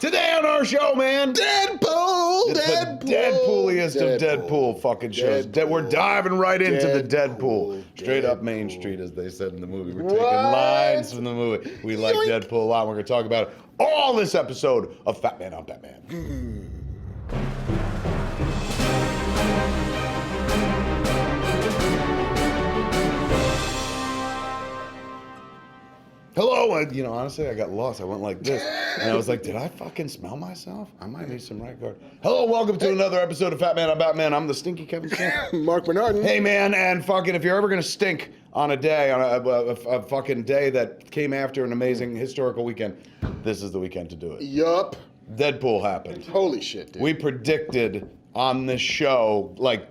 Today on our show, man. Deadpool! It's the Deadpooliest of Deadpool fucking shows. We're diving right into the Deadpool. Straight up Main Street, as they said in the movie. We're taking lines from the movie. We like Deadpool a lot. We're going to talk about it all this episode of Fat Man on Batman. Hello, honestly, I got lost. I went like this, and I was like, did I fucking smell myself? I might need some right guard. Hello, welcome to another episode of Fat Man on Batman. I'm the stinky Kevin Smith. Marc Bernardin. Hey, man, and fucking, if you're ever gonna stink on a day, on a fucking day that came after an amazing historical weekend, this is the weekend to do it. Yup. Deadpool happened. Holy shit, dude. We predicted on this show, like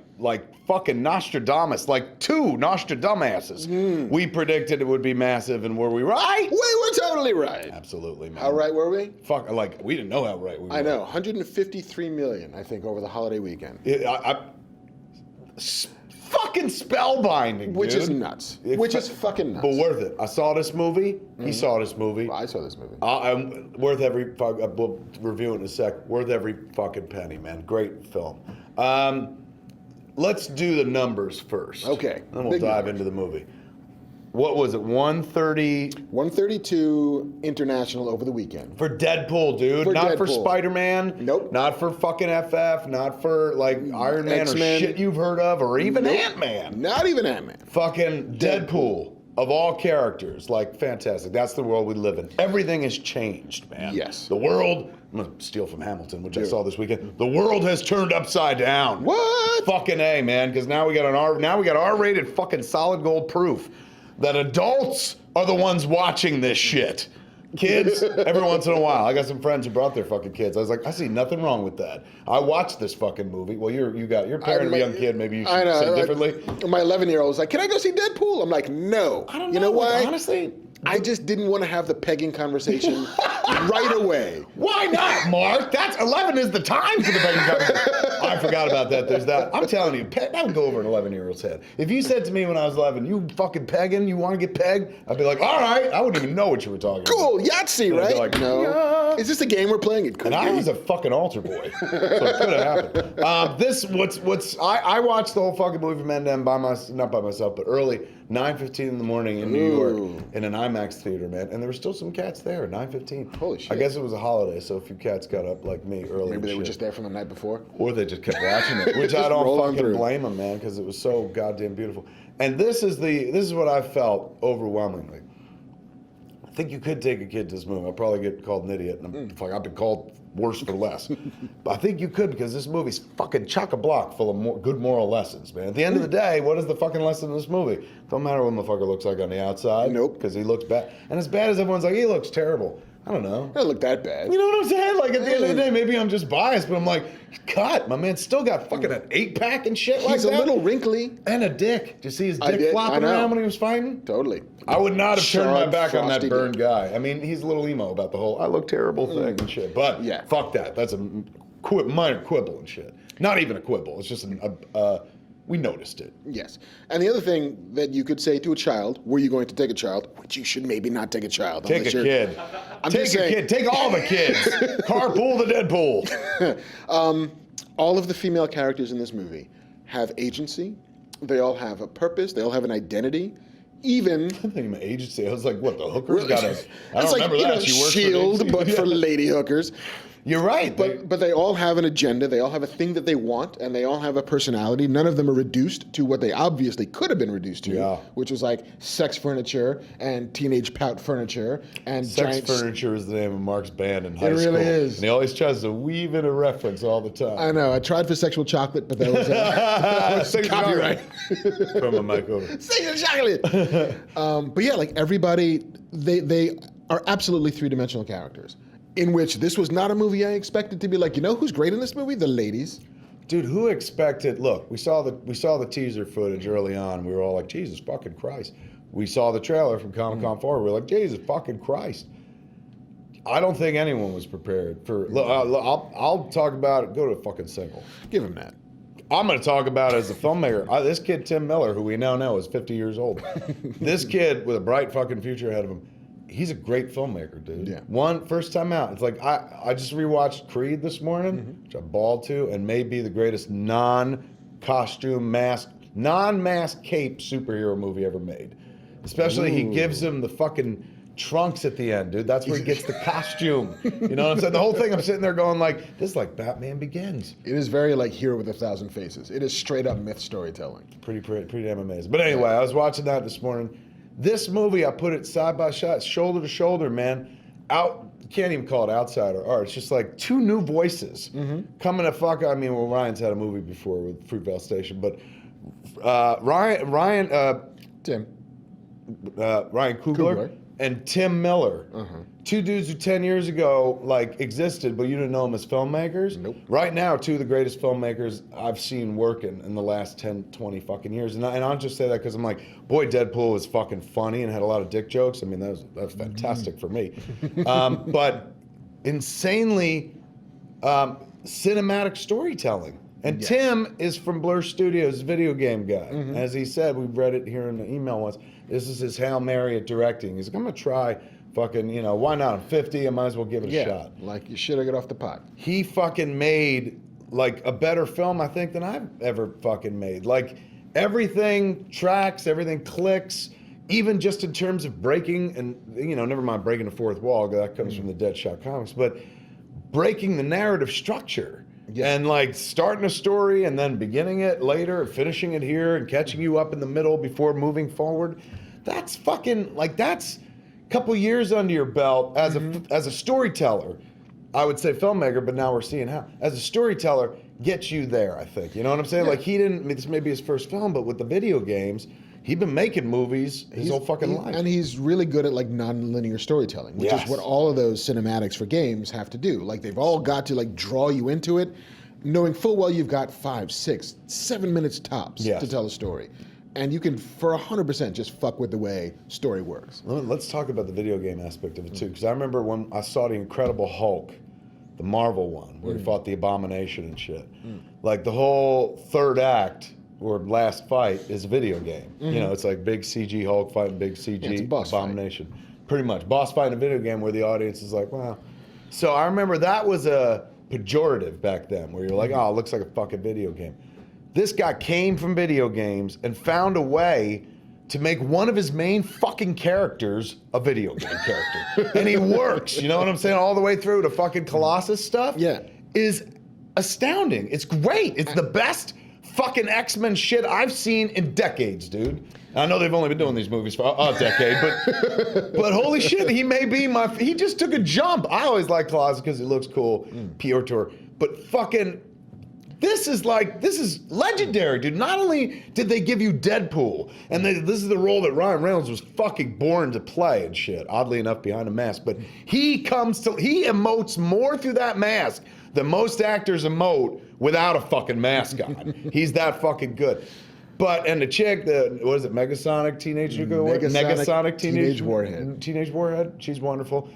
fucking Nostradamus, like two Nostradamuses. We predicted it would be massive, and were we right? We were totally right. Absolutely, man. How right were we? Fuck, like, we didn't know how right we were. I know, 153 million, I think, over the holiday weekend. Fucking spellbinding, Which dude. is nuts. Which is fucking nuts. But worth it. I saw this movie. He saw this movie. Well, I saw this movie. I'm worth every, we'll review it in a sec, worth every fucking penny, man. Great film. Let's do the numbers first. Okay. Then we'll dive into the movie. What was it, 130? 132 international over the weekend. For Deadpool, dude. Not for Spider-Man. Nope. Not for fucking FF. Not for, like, Iron Man X-Men. or shit you've heard of. Or even Ant-Man. Not even Ant-Man. Fucking Deadpool. Of all characters. Like, fantastic. That's the world we live in. Everything has changed, man. Yes. The world... I'm going to steal from Hamilton, which I saw this weekend. The world has turned upside down. What? Fucking A, man. Because now we got R-rated fucking solid gold proof that adults are the ones watching this shit. Kids, every once in a while. I got some friends who brought their fucking kids. I was like, I see nothing wrong with that. I watched this fucking movie. Well, you're a parent of a young kid. Maybe you should say differently. My 11-year-old was like, can I go see Deadpool? I'm like, no. I don't know. You know why? Honestly, I just didn't want to have the pegging conversation right away. Why not, Mark? That's 11 is the time for the pegging conversation. I forgot about that. There's that. I'm telling you, that would go over an 11-year-old's head. If you said to me when I was 11, you fucking pegging, you want to get pegged? I'd be like, all right. I wouldn't even know what you were talking about. Cool, Yahtzee, right? Like, no. Yeah. Is this a game we're playing? It could And be. I was a fucking altar boy, so it could have happened. I watched the whole fucking movie from end to end not by myself, but early, 9:15 in the morning in New York in an IMAX theater, man. And there were still some cats there at 9:15. Holy shit. I guess it was a holiday, so a few cats got up like me early. Maybe they were just there from the night before. Or they just kept watching it, which I don't fucking blame them, man, because it was so goddamn beautiful. And this is what I felt overwhelmingly. I think you could take a kid to this movie. I'll probably get called an idiot, and I've been called worse for less. But I think you could, because this movie's fucking chock-a-block full of good moral lessons, man. At the end of the day, what is the fucking lesson in this movie? Don't matter what the motherfucker looks like on the outside. Nope. Because he looks bad. And as bad as everyone's like, he looks terrible. I don't know. It doesn't look that bad. You know what I'm saying? Like, at the end of the day, maybe I'm just biased, but I'm like, God, my man's still got fucking an 8-pack and shit like that. He's a little wrinkly. And a dick. Did you see his dick flopping around when he was fighting? Totally. I would not have turned my back on that burned guy. I mean, he's a little emo about the whole I look terrible thing and shit. But fuck that. That's a minor quibble and shit. Not even a quibble. It's just we noticed it. Yes. And the other thing that you could say to a child, were you going to take a child, which you should maybe not take a child. Take a kid. Take a kid. Take all the kids. Carpool the Deadpool. All of the female characters in this movie have agency. They all have a purpose. They all have an identity. Even... I think my agency. I was like, what, the hookers got a... I don't like, remember that. She works Shield, but for lady hookers. You're right. But they all have an agenda. They all have a thing that they want, and they all have a personality. None of them are reduced to what they obviously could have been reduced to, which was like sex furniture and teenage pout furniture and Sex Furniture is the name of Marc's band in high school. It really is. And he always tries to weave in a reference all the time. I know. I tried for sexual chocolate, but that was copyright. From a mic over. Sexual chocolate. But yeah, like everybody, they are absolutely three-dimensional characters. In which this was not a movie I expected to be like, you know who's great in this movie? The ladies. Dude, who expected? Look, we saw the teaser footage early on. And we were all like, Jesus fucking Christ. We saw the trailer from Comic-Con 4. We were like, Jesus fucking Christ. I don't think anyone was prepared for. Look, I'll talk about it. Go to a fucking single. Give him that. I'm going to talk about it as a filmmaker. This kid, Tim Miller, who we now know is 50 years old. This kid with a bright fucking future ahead of him. he's a great filmmaker, dude. Yeah. First time out. It's like I just rewatched Creed this morning, which I bawled to, and may be the greatest non-costume non-mask cape superhero movie ever made. Especially he gives him the fucking trunks at the end, dude. That's where he gets the costume. You know what I'm saying? The whole thing, I'm sitting there going like, this is like Batman Begins. It is very like Hero with 1,000 Faces. It is straight up myth storytelling. Pretty damn amazing. But anyway, I was watching that this morning. This movie, I put it side by side, shoulder to shoulder, man. You can't even call it outsider art. It's just like two new voices coming to fuck. I mean, well, Ryan's had a movie before with Fruitvale Station, but Ryan Coogler and Tim Miller, two dudes who 10 years ago like existed, but you didn't know them as filmmakers. Nope. Right now, two of the greatest filmmakers I've seen working in the last 10, 20 fucking years. And I'll just say that because I'm like, boy, Deadpool was fucking funny and had a lot of dick jokes. I mean, that was fantastic for me. But insanely cinematic storytelling. And Tim is from Blur Studios, video game guy. As he said, we read it here in the email once. This is his Hail Mary at directing. He's like, I'm going to try fucking, why not? I'm 50, I might as well give it a shot. Like you should have got off the pot. He fucking made like a better film, I think, than I've ever fucking made. Like everything tracks, everything clicks, even just in terms of breaking, and never mind breaking the fourth wall, that comes from the Deadshot comics, but breaking the narrative structure. Yeah. And like starting a story and then beginning it later, finishing it here and catching you up in the middle before moving forward. That's fucking that's a couple years under your belt as a storyteller. I would say filmmaker, but now we're seeing how. As a storyteller, gets you there, I think. You know what I'm saying? Yeah. Like this may be his first film, but with the video games, he'd been making movies his whole fucking life. And he's really good at like non-linear storytelling, which is what all of those cinematics for games have to do. Like they've all got to like draw you into it, knowing full well you've got 5, 6, 7 minutes tops to tell a story. And you can, for 100%, just fuck with the way story works. Let's talk about the video game aspect of it too, because I remember when I saw the Incredible Hulk, the Marvel one, where he fought the Abomination and shit. Like the whole third act or last fight is a video game. It's like big CG Hulk fighting big CG Abomination. Fight. Pretty much. Boss fight in a video game where the audience is like, wow. So I remember that was a pejorative back then, where you're like, oh, it looks like a fucking video game. This guy came from video games and found a way to make one of his main fucking characters a video game character. And he works, you know what I'm saying, all the way through to fucking Colossus stuff. Is astounding. It's great. It's the best fucking X-Men shit I've seen in decades, dude. I know they've only been doing these movies for a decade, but holy shit, he just took a jump. I always like Colossus because it looks cool, pure tour. But fucking, this is legendary, dude. Not only did they give you Deadpool, and this is the role that Ryan Reynolds was fucking born to play and shit, oddly enough behind a mask, but he emotes more through that mask than most actors emote without a fucking mask on. He's that fucking good. And the chick, what is it, Negasonic Teenage Teenage Warhead. Teenage Warhead, she's wonderful.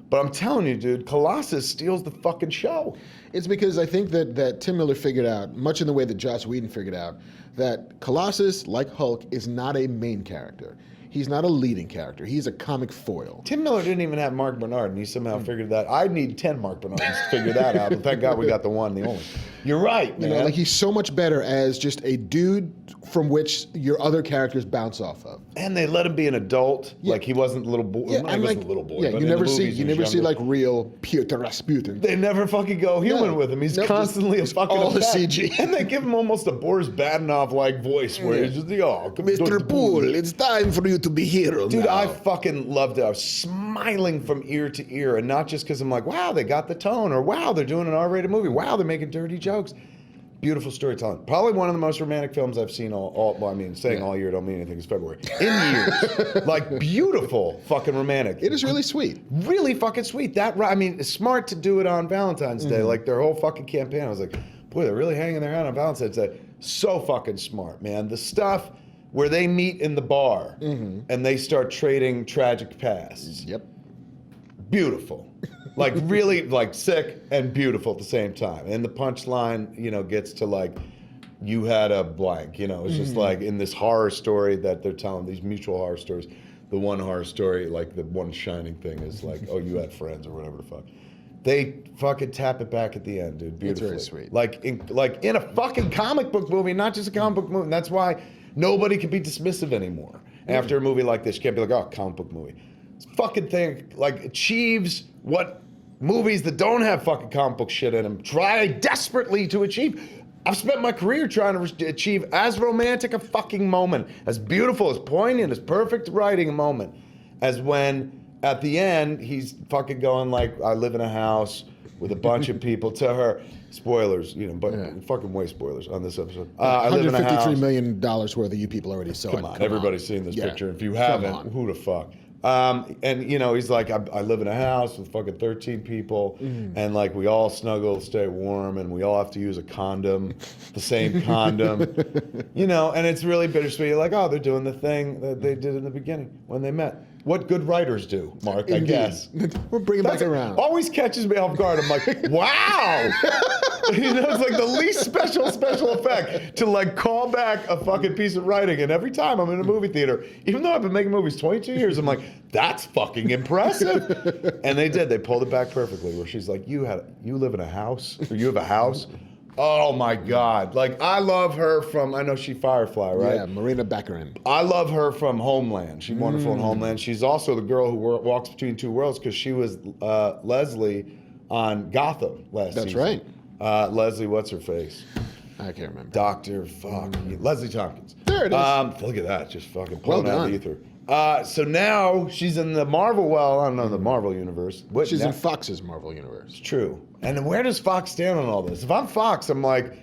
But I'm telling you, dude, Colossus steals the fucking show. It's because I think that Tim Miller figured out, much in the way that Joss Whedon figured out, that Colossus, like Hulk, is not a main character. He's not a leading character. He's a comic foil. Tim Miller didn't even have Marc Bernardin. He somehow figured that. I need 10 Marc Bernardins to figure that out. But thank God we got the one, the only. You're right, man. Like he's so much better as just a dude from which your other characters bounce off of. And they let him be an adult. Like he wasn't a little boy. Yeah, he wasn't a little boy. Yeah, but you never see like real Piotr Rasputin. They never fucking go human with him. He's constantly a fucking all the CG. And they give him almost a Boris Badenov-like voice where he's just Mr. Poole, it's time for you to be hero. Dude, I fucking loved it. I was smiling from ear to ear, and not just because I'm like, wow, they got the tone, or wow, they're doing an R-rated movie. Wow, they're making dirty jokes. Beautiful storytelling. Probably one of the most romantic films I've seen all year don't mean anything. It's February. In years. Like, beautiful fucking romantic. It is really sweet. Really fucking sweet. It's smart to do it on Valentine's Day. Like, their whole fucking campaign. I was like, boy, they're really hanging their hat on Valentine's Day. So fucking smart, man. The stuff where they meet in the bar and they start trading tragic pasts. Yep. Beautiful. Like really like sick and beautiful at the same time. And the punchline, gets to like, you had a blank, it's just like in this horror story that they're telling, these mutual horror stories. the one horror story, like the one shining thing is like, oh, you had friends or whatever the fuck. They fucking tap it back at the end, dude. Beautifully. It's very sweet. Like in a fucking comic book movie, not just a comic book movie. And that's why nobody can be dismissive anymore after a movie like this. You can't be like, oh, comic book movie. This fucking thing like achieves what movies that don't have fucking comic book shit in them try desperately to achieve. I've spent my career trying to achieve as romantic a fucking moment, as beautiful, as poignant, as perfect writing a moment, as when at the end he's fucking going like, I live in a house with a bunch of people to her. Spoilers, but fucking way spoilers on this episode. I live in a house. $153 million worth of you people already saw it. Come on, everybody's seen this picture. If you haven't, who the fuck? And he's like, I live in a house with fucking 13 people, and like we all snuggle, stay warm, and we all have to use a condom, the same condom, and it's really bittersweet. You're like, oh, they're doing the thing that they did in the beginning when they met. What good writers do, Mark, I guess. We're bringing back around. Always catches me off guard. I'm like, wow. It's like the least special effect to like call back a fucking piece of writing. And every time I'm in a movie theater, even though I've been making movies 22 years, I'm like, that's fucking impressive. And they did. They pulled it back perfectly where she's like, you live in a house? Or you have a house? Oh my God. Like, I love her from, I know she Firefly, right? Yeah, Morena Baccarin. I love her from Homeland. She's wonderful in Homeland. She's also the girl who walks between two worlds because she was Leslie on Gotham last season. That's right. Leslie, what's her face? I can't remember. Leslie Tompkins. There it is. Look at that, just fucking pulling out the ether. So now she's in the Marvel, the Marvel universe. She's in Fox's Marvel universe. It's true. And then where does Fox stand on all this? If I'm Fox, I'm like,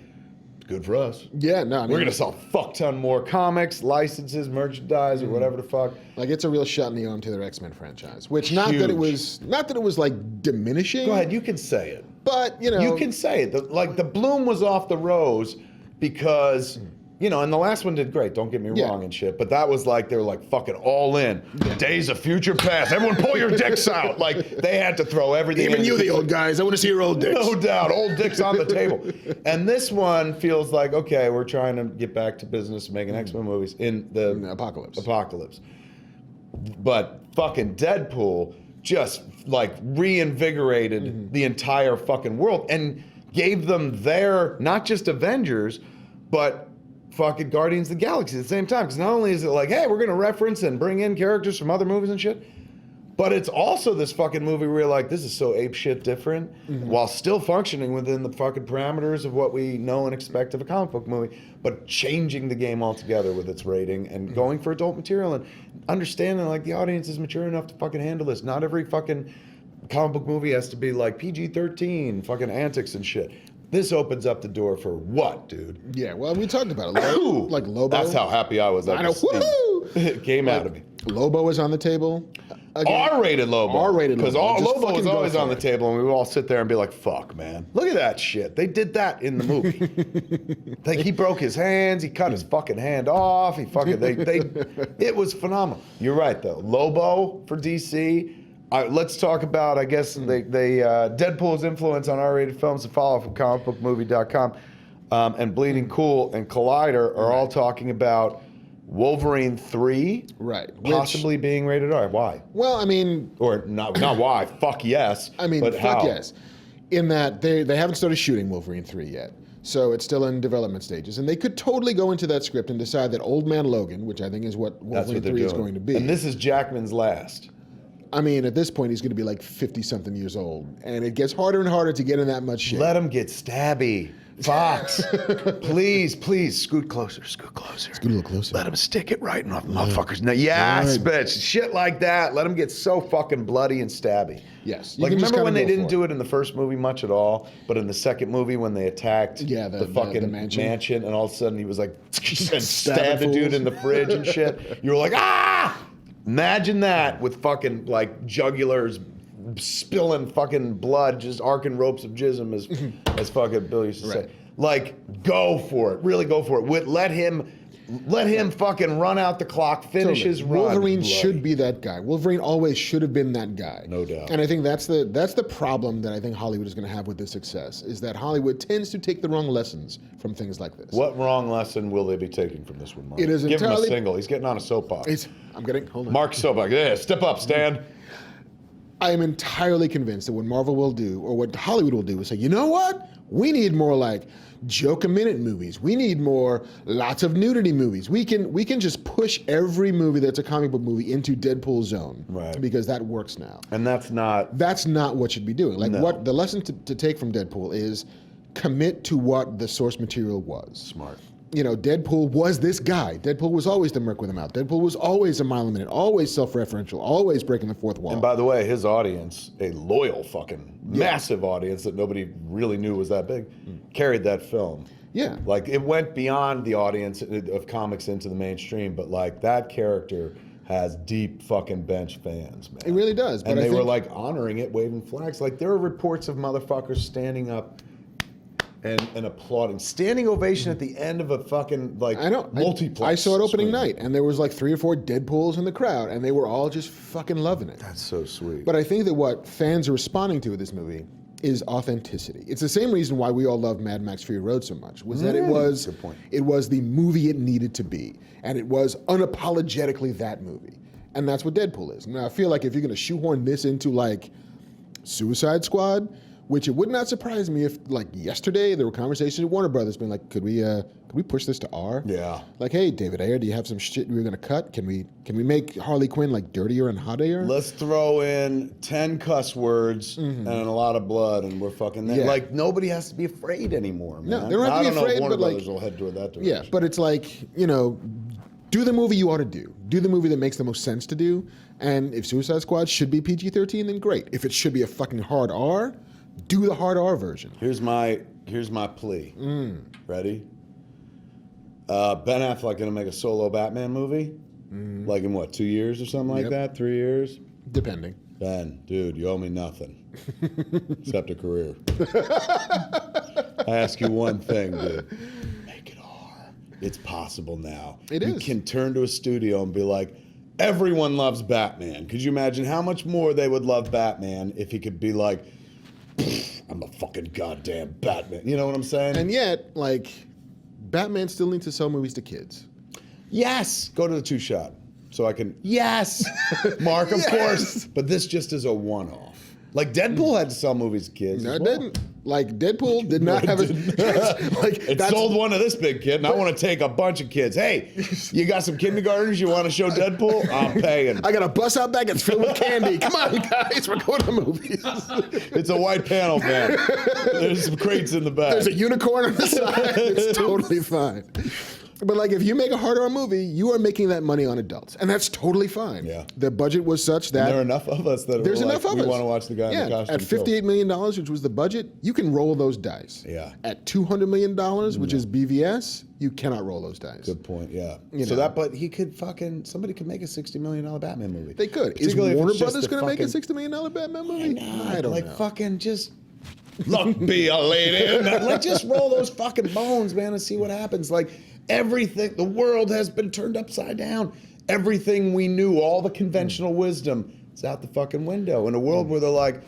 good for us. Yeah, no, we're gonna sell a fuck ton more comics, licenses, merchandise, or whatever the fuck. Like it's a real shot in the arm to their X-Men franchise. Which not that it was like diminishing. Go ahead, you can say it. But you can say it. The bloom was off the rose because. And the last one did great, don't get me wrong and shit, but that was like, they were like fucking all in. Days of Future Past, everyone pull your dicks out. Like, they had to throw everything Even you, the old guys, I want to see your old dicks. No doubt, old dicks on the table. And this one feels like, okay, we're trying to get back to business, making X-Men movies in the apocalypse. But fucking Deadpool just like reinvigorated the entire fucking world and gave them their, not just Avengers, but fucking Guardians of the Galaxy at the same time. Because not only is it like, hey, we're going to reference and bring in characters from other movies and shit, but it's also this fucking movie where you're like, this is so apeshit different while still functioning within the fucking parameters of what we know and expect of a comic book movie, but changing the game altogether with its rating and going for adult material and understanding like the audience is mature enough to fucking handle this. Not every fucking comic book movie has to be like PG-13, fucking antics and shit. This opens up the door for what, dude? Yeah, well, we talked about it. Like Lobo. That's how happy I was. I know. Woohoo! It came out of me. Lobo is on the table. R-rated Lobo. R-rated Lobo. Lobo. Because Lobo was always on the table, and we would all sit there and be like, fuck, man. Look at that shit. They did that in the movie. Like, he broke his hands. He cut his fucking hand off. He fucking, it was phenomenal. You're right, though. Lobo for DC. Let's talk about, I guess, Deadpool's influence on R-rated films to follow from comicbookmovie.com and Bleeding Cool and Collider are all talking about Wolverine 3 possibly being rated R. Why? Well, I mean... Or not why. Fuck yes. I mean, but fuck how? yes. In that they haven't started shooting Wolverine 3 yet. So it's still in development stages. And they could totally go into that script and decide that Old Man Logan, which I think is what Wolverine 3 is going to be. And this is Jackman's last. I mean, at this point, he's going to be like 50-something years old. And it gets harder and harder to get in that much shape. Let him get stabby. Fox, please, scoot closer. Scoot a little closer. Let him stick it right in the motherfuckers. No, yes, bitch. Shit like that. Let him get so fucking bloody and stabby. Yes. Like, remember when they didn't do it in the first movie much at all, but in the second movie when they attacked the fucking mansion, and all of a sudden he was like, stabbed the dude in the fridge and shit. You were like, ah! Imagine that with fucking like jugulars spilling fucking blood, just arcing ropes of jism, as fucking Bill used to say. Like, go for it. Really go for it. Let him fucking run out the clock, finish his run. Wolverine should be that guy. Wolverine always should have been that guy. No doubt. And I think that's the problem that I think Hollywood is going to have with this success, is that Hollywood tends to take the wrong lessons from things like this. What wrong lesson will they be taking from this one, Marc? It is Give entirely, him a single. He's getting on a soapbox. Hold on. Marc Soapbox. Yeah, step up, Stan. I am entirely convinced that what Marvel will do, or what Hollywood will do, is say, you know what? We need more like joke-a-minute movies. We need more lots of nudity movies. We can just push every movie that's a comic book movie into Deadpool zone, right? Because that works now. And that's not what you'd be doing. Like what the lesson to take from Deadpool is commit to what the source material was. Smart. You know, Deadpool was this guy. Deadpool was always the Merc with a mouth. Deadpool was always a mile a minute, always self-referential, always breaking the fourth wall. And by the way, his audience, a loyal fucking massive audience that nobody really knew was that big, carried that film. Yeah. Like it went beyond the audience of comics into the mainstream, but like that character has deep fucking bench fans, man. It really does. And they were like honoring it, waving flags. Like there were reports of motherfuckers standing up and applauding, standing ovation at the end of a fucking like multiplex. I saw it opening night, and there was like 3 or 4 Deadpools in the crowd, and they were all just fucking loving it. That's so sweet. But I think that what fans are responding to with this movie is authenticity. It's the same reason why we all love Mad Max Fury Road so much. Was that it was the movie it needed to be, and it was unapologetically that movie, and that's what Deadpool is. Now I feel like if you're going to shoehorn this into like Suicide Squad, which it would not surprise me if, like yesterday, there were conversations with Warner Brothers being like, could we push this to R? Yeah. Like, hey, David Ayer, do you have some shit we were gonna cut? Can we make Harley Quinn like dirtier and hotter? Let's throw in 10 cuss words and a lot of blood, and we're fucking there. Yeah. Like nobody has to be afraid anymore, man. No, they don't have to be afraid. Warner but Brothers like, will head toward that direction. Yeah, but it's like, you know, do the movie you ought to do. Do the movie that makes the most sense to do. And if Suicide Squad should be PG-13, then great. If it should be a fucking hard R, do the hard R version. Here's my plea. Ready? Ben Affleck gonna make a solo Batman movie? Like in what, 2 years or something like that? 3 years? Depending. Ben, dude, you owe me nothing. Except a career. I ask you one thing, dude. Make it R. It's possible now. It is. You can turn to a studio and be like, everyone loves Batman. Could you imagine how much more they would love Batman if he could be like, I'm a fucking goddamn Batman. You know what I'm saying? And yet, like, Batman still needs to sell movies to kids. Yes. Go to the 2-shot so I can. Yes. Marc, of course. But this just is a one-off. Like Deadpool had to sell movies to kids. No, it didn't. Like Deadpool did not have a. Like it sold one to this big kid, and I want to take a bunch of kids. Hey, you got some kindergartners? You want to show Deadpool? I'm paying. I got a bus out back. It's filled with candy. Come on, guys, we're going to movies. It's a white panel van. There's some crates in the back. There's a unicorn on the side. It's totally fine. But like, if you make a hard R movie, you are making that money on adults, and that's totally fine. Yeah. The budget was such that and there are enough of us that there's enough like, of we us. want to watch the guy in the costume. At $58 million, which was the budget, you can roll those dice. Yeah. At $200 million, which is BVS, you cannot roll those dice. Good point. Yeah. But he could somebody could make a $60 million Batman movie. They could. Is Warner Brothers going to make a $60 million Batman movie? I don't know. Fucking just. Look, be a lady. Like, just roll those fucking bones, man, and see what happens. Like, everything, the world has been turned upside down. Everything we knew, all the conventional wisdom, is out the fucking window. In a world where they're like,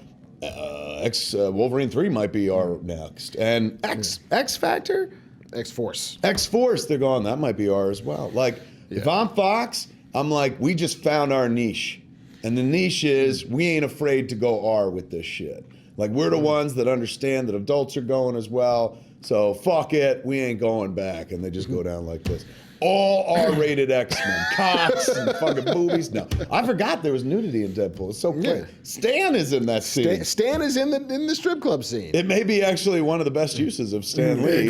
Wolverine 3 might be our next. And X Factor? X-Force. X-Force, they're going, that might be ours as well. Like, if I'm Fox, I'm like, we just found our niche. And the niche is, we ain't afraid to go R with this shit. Like, we're the ones that understand that adults are going as well. So, fuck it. We ain't going back. And they just go down like this. All R-rated X-Men. Cots and fucking boobies. No. I forgot there was nudity in Deadpool. It's so crazy. Stan is in that scene. Stan is in the strip club scene. It may be actually one of the best uses of Stan Lee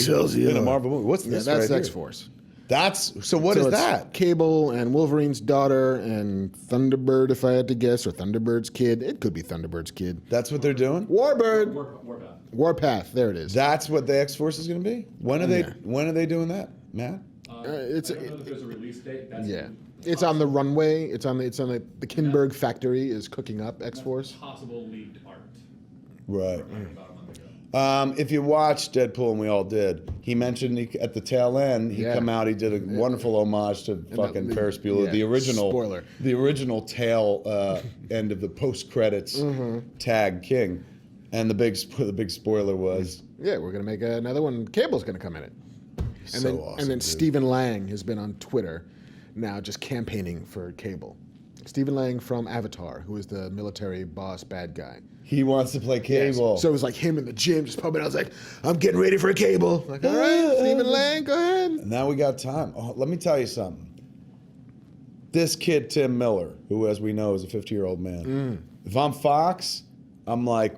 in a Marvel movie. What's this that's right X-Force. What is that? Cable and Wolverine's daughter and Thunderbird, if I had to guess, or Thunderbird's kid. It could be Thunderbird's kid. That's what they're doing? Warbird. Warpath. There it is. That's what the X-Force is going to be? When are they doing that, Matt? I don't know if there's a release date. It's on the runway. It's on the Kinberg factory is cooking up X-Force. Possible leaked art. Right. If you watched Deadpool, and we all did, he mentioned at the tail end, he did a wonderful homage to fucking Ferris Bueller, the original spoiler. The original tail end of the post-credits tag King. And the big spoiler was... Yeah, we're going to make another one. Cable's going to come in it. And then Stephen Lang has been on Twitter now just campaigning for Cable. Stephen Lang from Avatar, who is the military boss bad guy. He wants to play Cable. Yes. So it was like him in the gym just pumping. I was like, I'm getting ready for a Cable. Like, all right, Stephen Lang, go ahead. Now we got time. Oh, let me tell you something. This kid, Tim Miller, who, as we know, is a 50-year-old man. If I'm Fox, I'm like,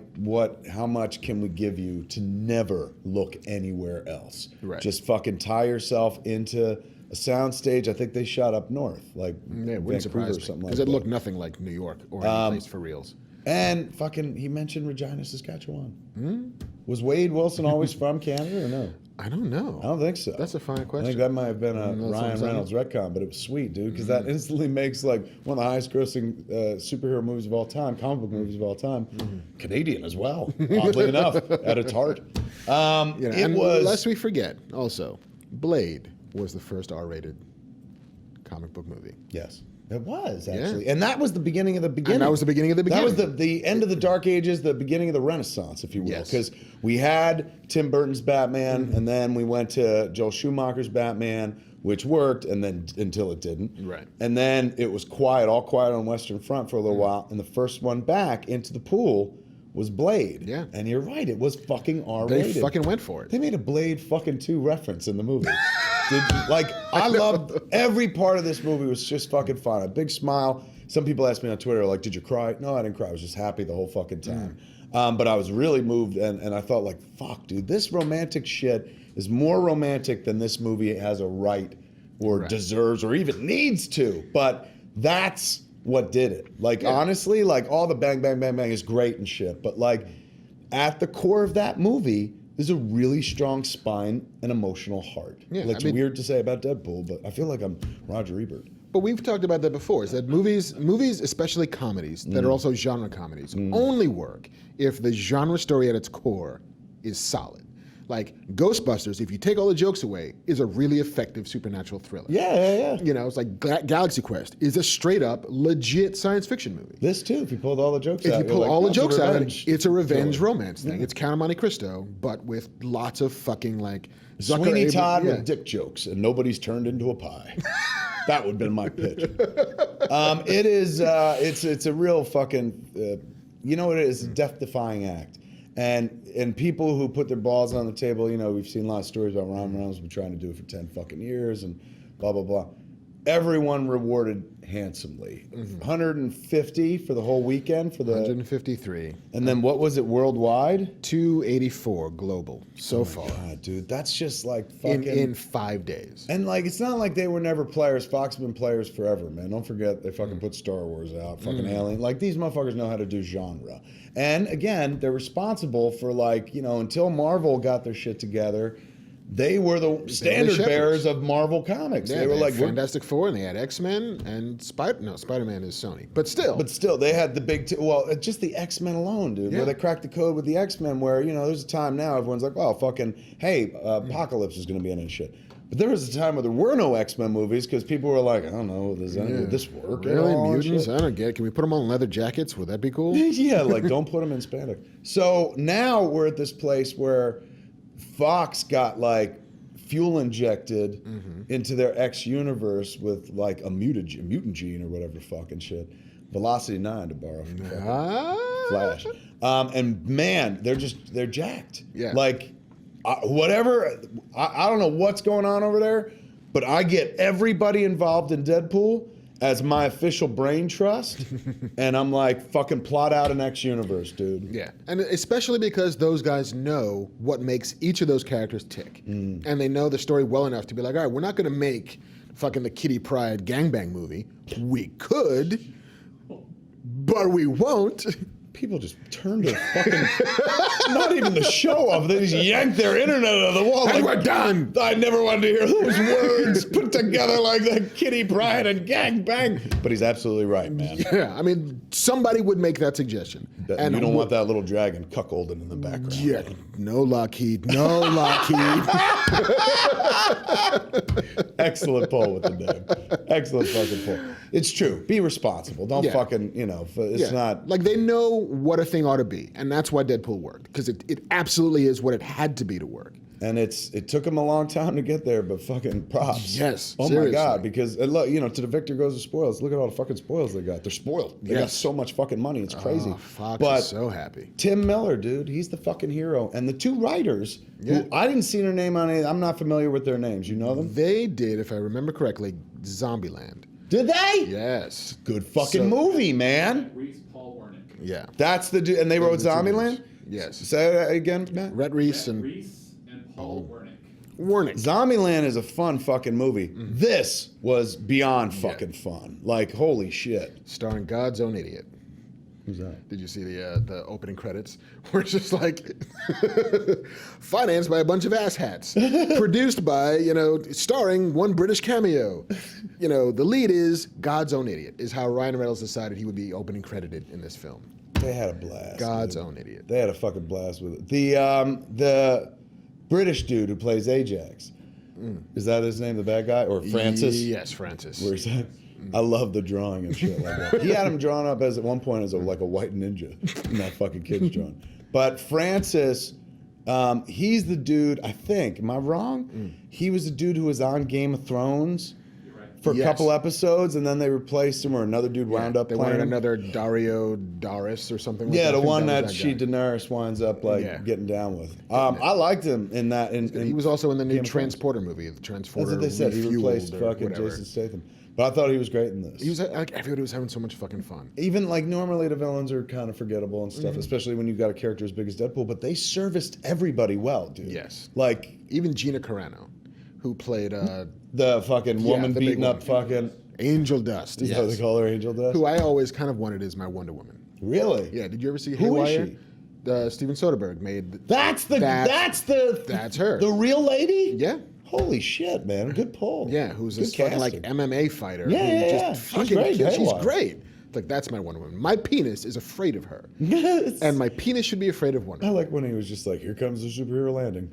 how much can we give you to never look anywhere else? Right. Just fucking tie yourself into a soundstage. I think they shot up north, like Vancouver or something like that. Because it looked nothing like New York or any place for reals. And fucking, he mentioned Regina, Saskatchewan. Was Wade Wilson always from Canada or no? I don't know. I don't think so. That's a fine question. I think that might have been a Ryan Reynolds retcon, but it was sweet, dude, because that instantly makes like one of the highest grossing superhero movies of all time, comic book movies of all time. Canadian as well, oddly enough, at its heart. And lest we forget, also, Blade was the first R-rated comic book movie. Yes. It was, actually. Yeah. And that was the beginning of the beginning. And that was the beginning of the beginning. That was the end of the Dark Ages, the beginning of the Renaissance, if you will. Because we had Tim Burton's Batman, and then we went to Joel Schumacher's Batman, which worked, and then until it didn't. Right. And then it was all quiet on Western Front for a little while, and the first one back into the pool was Blade. Yeah. And you're right, it was fucking R-rated. They fucking went for it. They made a Blade fucking 2 reference in the movie. I loved every part of this movie. Was just fucking fun. A big smile. Some people asked me on Twitter, like, did you cry? No, I didn't cry. I was just happy the whole fucking time. But I was really moved, and I thought, like, fuck, dude, this romantic shit is more romantic than this movie has a right or deserves or even needs to. But that's what did it. Like, honestly, like, all the bang, bang, bang, bang is great and shit. But, like, at the core of that movie, there's a really strong spine and emotional heart. Yeah, it's weird to say about Deadpool, but I feel like I'm Roger Ebert. But we've talked about that before, is that movies, especially comedies, that are also genre comedies, only work if the genre story at its core is solid. Like Ghostbusters, if you take all the jokes away, is a really effective supernatural thriller. Yeah. You know, it's like Galaxy Quest is a straight up, legit science fiction movie. This too, if you pulled all the jokes out. If you pull all the jokes out, it's a revenge romance thing. It's Count of Monte Cristo, but with lots of fucking like Sweeney Todd with dick jokes, and nobody's turned into a pie. That would have been my pitch. It is. It's a real fucking. You know what it is? A death-defying act. And people who put their balls on the table, you know, we've seen a lot of stories about Ryan Reynolds been trying to do it for 10 fucking years and blah, blah, blah. Everyone rewarded handsomely. 150 for the whole weekend for the 153. And then what was it worldwide? 284 global so far. God, dude, that's just like fucking in 5 days. And like it's not like they were never players. Fox have been players forever, man. Don't forget they fucking put Star Wars out, fucking Alien. Like these motherfuckers know how to do genre. And again, they're responsible for like, you know, until Marvel got their shit together, they were the standard bearers of Marvel Comics. Yeah, they were like Fantastic Four, and they had X-Men and Spider-Man is Sony, but still, they had the big. Just the X-Men alone, dude. Yeah. Where they cracked the code with the X-Men, where you know there's a time now everyone's like, well, fucking, hey, Apocalypse is going to be in it and shit. But there was a time where there were no X-Men movies because people were like, I don't know, would this work? Really, mutants? I don't get it. Can we put them on leather jackets? Would that be cool? Yeah, like don't put them in spandex. So now we're at this place where Fox got like fuel injected into their X universe with like a mutant gene or whatever fucking shit. Velocity 9 to borrow from Flash. And man, they're jacked. Yeah. Like whatever, I don't know what's going on over there, but I get everybody involved in Deadpool as my official brain trust, and I'm like, fucking plot out an X universe, dude. Yeah, and especially because those guys know what makes each of those characters tick, and they know the story well enough to be like, all right, we're not going to make fucking the Kitty Pryde gangbang movie. We could, but we won't. People just turned their fucking, not even the show off, they just yanked their internet out of the wall. And we're done. I never wanted to hear those words put together like the Kitty Pryde and gang bang. But he's absolutely right, man. Yeah, I mean, somebody would make that suggestion. And you don't want that little dragon cuckolding in the background. Yeah, no Lockheed, no Lockheed. Excellent poll with the name. Excellent fucking poll. It's true. Be responsible. Don't fucking, you know, it's not. Like they know what a thing ought to be, and that's why Deadpool worked, because it absolutely is what it had to be to work. And it took him a long time to get there, but fucking props. Yes, Oh seriously. my God, because look, to the victor goes the spoils. Look at all the fucking spoils they got. They're spoiled. They got so much fucking money. It's crazy. Oh, Fox but is so happy. Tim Miller, dude, he's the fucking hero. And the two writers, who I didn't see their name on any. I'm not familiar with their names. You know them? They did, if I remember correctly, Zombieland. Did they? Yes. Good fucking movie, man. Reese, Paul Wernick. Yeah. That's the dude. And they wrote the two Zombieland? dudes. Yes. Say that again, Matt? Rhett Reese and Reese and Paul Wernick. Wernick. Zombieland is a fun fucking movie. This was beyond fucking fun. Like, holy shit. Starring God's own idiot. Who's that? Did you see the opening credits? Where it's just like, financed by a bunch of asshats. Produced by, starring one British cameo. The lead is God's own idiot, is how Ryan Reynolds decided he would be opening credited in this film. They had a blast. God's own idiot. They had a fucking blast with it. The British dude who plays Ajax. Is that his name, the bad guy? Or Francis? Yes, Francis. Where's that? I love the drawing and shit like that. He had him drawn up at one point as like a white ninja in that fucking kid's drawing. But Francis, he's the dude, I think, am I wrong? He was the dude who was on Game of Thrones for a couple episodes, and then they replaced him, or another dude wound up They playing wanted him. another Dario Daris or something like that. Yeah, the I think one was that she guy. Daenerys winds up getting down with. I liked him in that. He was also in the new Game of Thrones. Transporter movie, the Transporter. That's what they said. He Refueled replaced or fucking whatever. Jason Statham. But I thought he was great in this. He was like, everybody was having so much fucking fun. Even like normally the villains are kind of forgettable and stuff, especially when you've got a character as big as Deadpool. But they serviced everybody well, dude. Yes. Like Even Gina Carano, who played the fucking woman the big beating up one. fucking. Angel Dust. Is that what they call her, Angel Dust? Who I always kind of wanted as my Wonder Woman. Really? Yeah. Did you ever see Who is Haywire? she? Steven Soderbergh made. That's her. The real lady? Yeah. Holy shit, man! Good pull. Yeah, who's this Good fucking like casting. MMA fighter. Yeah, who yeah, just She's fucking great. kills- She's Haywire. great. Like, that's my Wonder Woman. My penis is afraid of her. And my penis should be afraid of Wonder I Woman. like when he was just like, "Here comes the superhero landing."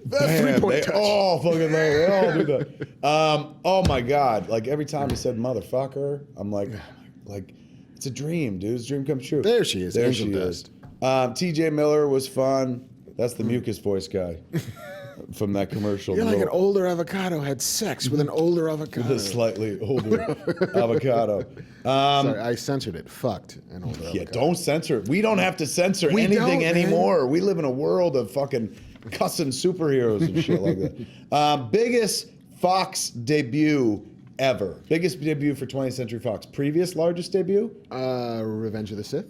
That Man, three-point they touch. all fucking they all do that. Oh my god! Like every time he said "motherfucker," I'm like, it's a dream, dude. It's a dream come true. There she is, There Angel she Dust. is. T.J. Miller was fun. That's the mucus voice guy from that commercial. You're like an older avocado had sex with an older avocado. The slightly older avocado. Sorry, I censored it. Fucked an older Yeah, avocado. don't censor it. We don't have to censor We anything don't, man. anymore. We live in a world of fucking cussing superheroes and shit like that. Biggest Fox debut ever. Biggest debut for 20th Century Fox. Previous largest debut? Revenge of the Sith.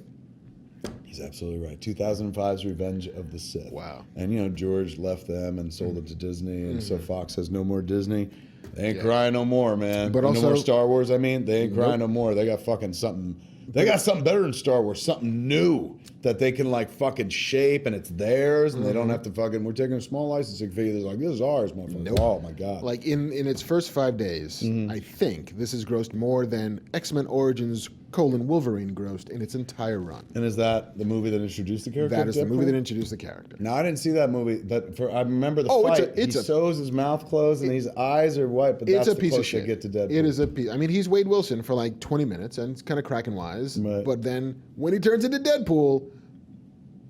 He's absolutely right. 2005's Revenge of the Sith. Wow. And George left them and sold it to Disney, and so Fox has no more Disney. They ain't crying no more, man. But no also- more Star Wars. I mean, they ain't crying no more. They got fucking something. They got something better than Star Wars. Something new that they can like fucking shape, and it's theirs, and they don't have to fucking. We're taking a small licensing fee. They're like, this is ours, motherfucker. Nope. Oh my god. Like in its first 5 days, I think this has grossed more than X-Men Origins: Wolverine grossed in its entire run. And is that the movie that introduced the character? That is the Deadpool? movie that introduced the character. No, I didn't see that movie, but I remember the Oh, fight. He sews his mouth closed and his eyes are white, but It's that's a the piece of closest they shit. get to Deadpool. It is a piece. I mean, he's Wade Wilson for like 20 minutes, and it's kind of cracking wise. Right. But then when he turns into Deadpool,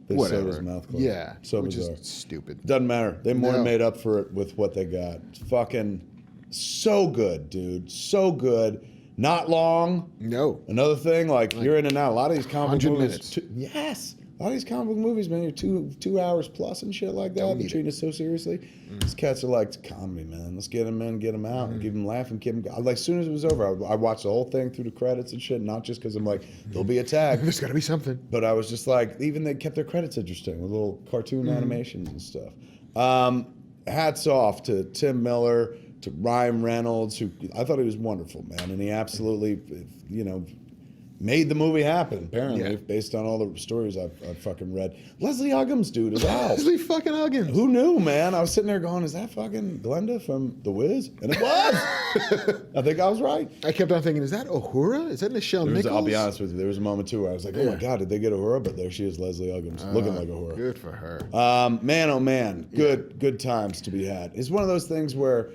They whatever. sew his mouth closed. Yeah, So which bizarre. is stupid. Doesn't matter. They more than No. made up for it with what they got. It's fucking so good, dude. So good. Not long. No. Another thing, like you're in and out. A lot of these comic book 100 movies. minutes. Yes. A lot of these comic book movies, man, you're two hours plus and shit like that. Don't They're need treating it so seriously. These cats are like, it's comedy, man. Let's get them in, get them out, and keep them laughing, keep them. Like, as soon as it was over, I watched the whole thing through the credits and shit, not just because I'm like, there'll be a tag. There's got to be something. But I was just like, even they kept their credits interesting with little cartoon animations and stuff. Hats off to Tim Miller, to Ryan Reynolds, who I thought he was wonderful, man. And he absolutely, made the movie happen, apparently, based on all the stories I've fucking read. Leslie Uggams, dude, is out. Leslie fucking Uggams. Who knew, man? I was sitting there going, is that fucking Glenda from The Wiz? And it was. I think I was right. I kept on thinking, is that Uhura? Is that Nichelle Nichols? I'll be honest with you, there was a moment too where I was like, oh my God, did they get Uhura? But there she is, Leslie Uggams, looking like Uhura. Good for her. Man, oh man, good times to be had. It's one of those things where,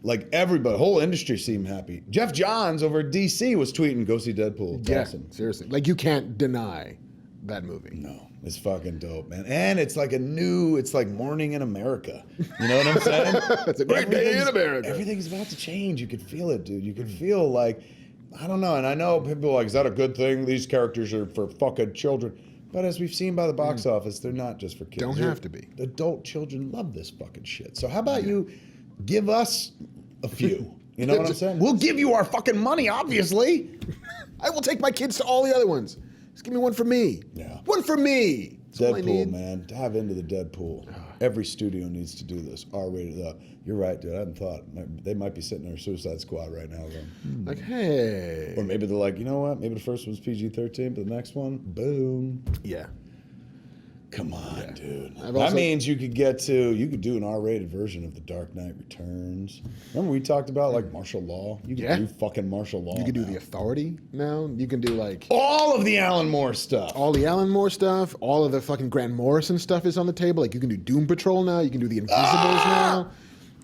Like everybody, the whole industry seemed happy. Jeff Johns over at DC was tweeting, "Go see Deadpool." It's awesome. Seriously. Like you can't deny that movie. No, it's fucking dope, man. And it's like it's like morning in America. You know what I'm saying? It's a great day in America. Everything's about to change. You could feel it, dude. You could feel like, I don't know. And I know people are like, is that a good thing? These characters are for fucking children. But as we've seen by the box office, they're not just for kids. Don't have to be. Adult children love this fucking shit. So how about you give us a few? You know what I'm saying? We'll give you our fucking money, obviously. I will take my kids to all the other ones. Just give me one for me. Yeah. One for me. That's all I need. Deadpool, man. Dive into the Deadpool. Every studio needs to do this. R-rated up. You're right, dude. I hadn't thought. They might be sitting there Suicide Squad right now going, Like, hey. Or maybe they're like, you know what? Maybe the first one's PG-13, but the next one, boom. Yeah. Come on, dude. That means you could do an R-rated version of The Dark Knight Returns. Remember we talked about like martial law? You could do fucking martial law. You can do The Authority now. You can do like all of the Alan Moore stuff. All the Alan Moore stuff. All of the fucking Grant Morrison stuff is on the table. Like you can do Doom Patrol now. You can do The Invisibles now.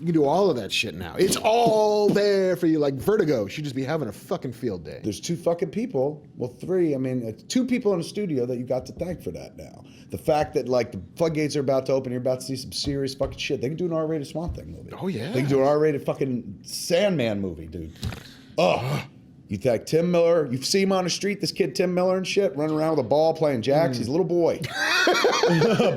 You can do all of that shit now. It's all there for you. Like Vertigo should just be having a fucking field day. There's two fucking people. Well, three. I mean, it's two people in a studio that you got to thank for that now. The fact that like the floodgates are about to open, you're about to see some serious fucking shit. They can do an R-rated Swamp Thing movie. Oh yeah. They can do an R-rated fucking Sandman movie, dude. Oh. You thank Tim Miller. You see him on the street, this kid Tim Miller and shit, running around with a ball playing jacks. He's a little boy.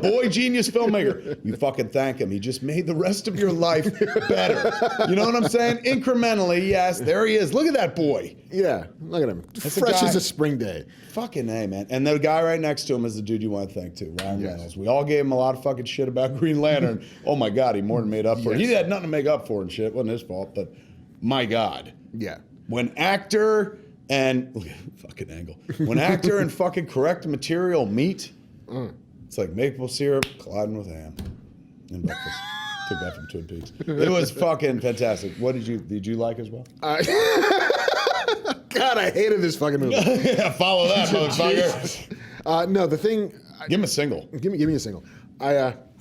Boy genius filmmaker. You fucking thank him. He just made the rest of your life better. You know what I'm saying? Incrementally, yes. There he is. Look at that boy. Yeah, look at him. Fresh as a spring day. Fucking A, man. And the guy right next to him is the dude you want to thank too, Ryan Reynolds. We all gave him a lot of fucking shit about Green Lantern. Oh my God, he more than made up for it. He had nothing to make up for and shit. It wasn't his fault, but my God. Yeah. When actor and fucking angle. When actor and fucking correct material meet, it's like maple syrup colliding with ham and breakfast. Took that from Twin Peaks. It was fucking fantastic. What did you like as well? God, I hated this fucking movie. Yeah, follow that, motherfucker. No, the thing. Give him a single. Give me a single.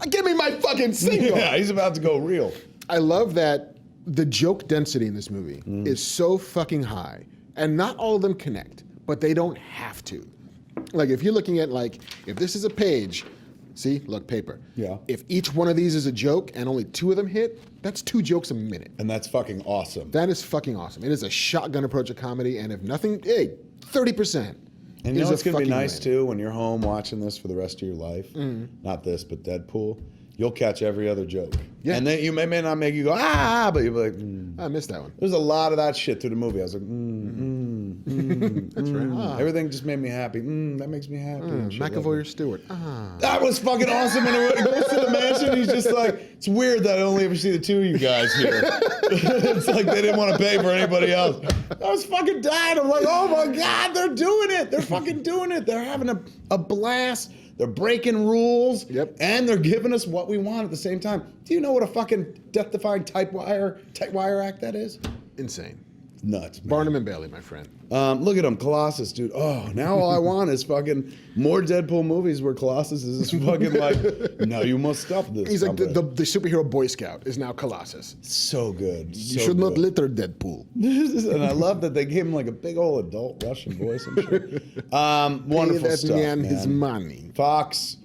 Give me my fucking single. Yeah, he's about to go real. I love that the joke density in this movie is so fucking high, and not all of them connect, but they don't have to. Like if you're looking at like, if this is a page, see, look, paper. Yeah. If each one of these is a joke and only two of them hit, that's 2 jokes a minute. And that's fucking awesome. That is fucking awesome. It is a shotgun approach of comedy, and if nothing, 30%. And you know what's going to be nice too, when you're home watching this for the rest of your life? Not this, but Deadpool. You'll catch every other joke. Yeah. And then you may not make you go, but you'll be like, I missed that one. There's a lot of that shit through the movie. I was like, That's right. Everything just made me happy. That makes me happy. McAvoy or Stewart. That was fucking awesome. When he goes to the mansion, he's just like, it's weird that I only ever see the 2 of you guys here. It's like they didn't want to pay for anybody else. I was fucking dying. I'm like, oh my God, they're doing it. They're fucking doing it. They're having a blast. They're breaking rules, and they're giving us what we want at the same time. Do you know what a fucking death-defying tight wire act that is? Insane. Nuts, man. Barnum and Bailey, my friend. Look at him, Colossus, dude. Oh, now all I want is fucking more Deadpool movies where Colossus is just fucking like, no, you must stop this. He's like the superhero Boy Scout is now Colossus. So good. You should not litter Deadpool. And I love that they gave him like a big old adult Russian voice and shit. Wonderful that stuff, man man. His money. Fox,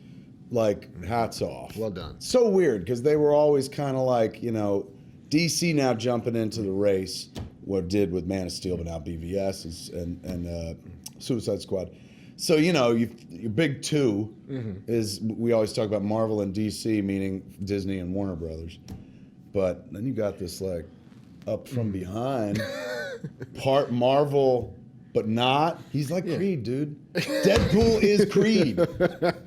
like, hats off. Well done. So weird, because they were always kind of like, you know, DC now jumping into the race, what it did with Man of Steel, but now BVS and Suicide Squad. So, you know, your big 2 is, we always talk about Marvel and DC, meaning Disney and Warner Brothers. But then you got this, like, up from behind, part Marvel, but not. He's like Creed, dude. Deadpool is Creed.